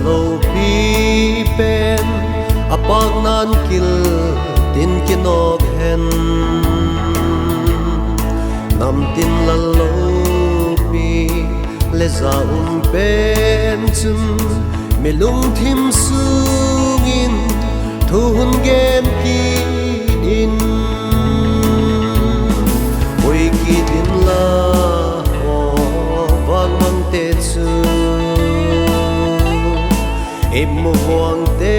lo pi pen apak nan kil tin kinok hen nam tin la lo pi le za pen chum mi lung thim sungin thu hun gen ki in oi ki din la o wang mang te chu em mo hoang te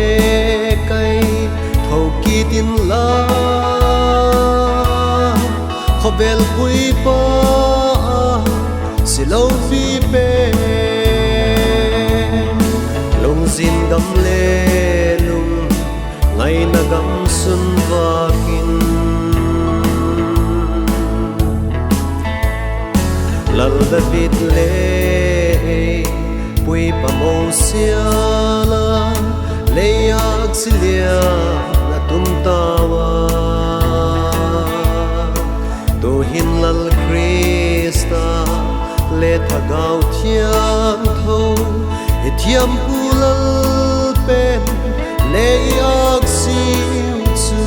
kai thau ki din la khobel pui pa si lo fi pe lung zin gam le lung ngai na gam sun va kin lal da vit le pui pa mo sia la le yak silia la tum tawa to hin lal krista le thagau thiam tho e thiam pulal pen le yak sim chu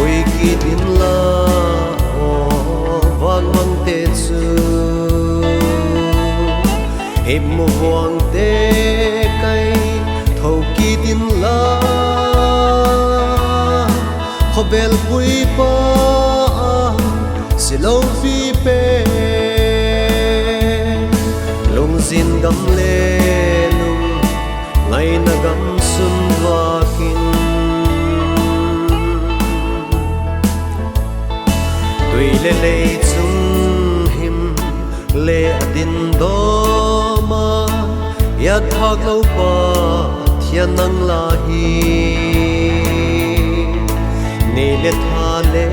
oi ki din la o wang mang te chu em mo hoang te kai thau ki din la khobel pui pa si lo fi pe lung zin gam le lung ngai na gam sun va kin tui le le chung him le adin do ma ya thak lo pa thian nang la hi ne le tha le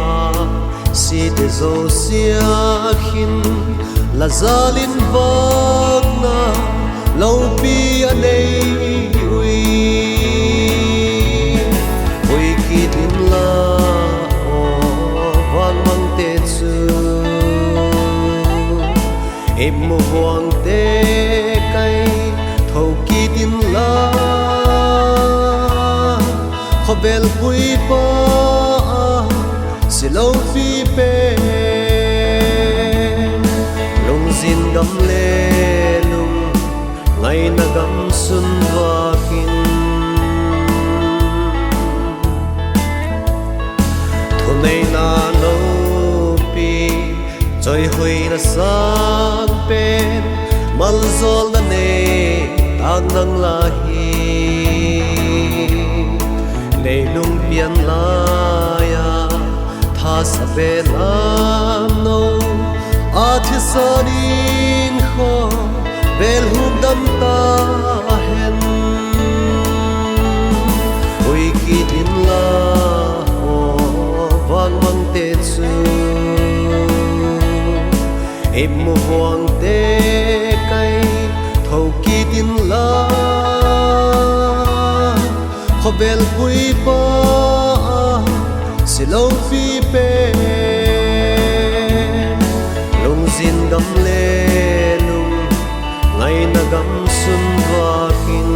a si de zo sia khin la zalin vak na lo pi a nei ui oi ki din la o wang mang te chu em mo hoang te kai thau ki din la khobel pui pa si lo fi pe lung zin gam le lung ngai na gam sun va kin thu nei na lo pi choi hui na sang pen mal zol na ne tang nang la hi le lung pian la ya tha sa be la no a thi sanin kho bel hum dam ta hen oi ki din la o wang mang te chu em mo hoang te kai thau ki din la khobel pui pa si lo fi pe lung zin gam le lung ngai na gam sun va kin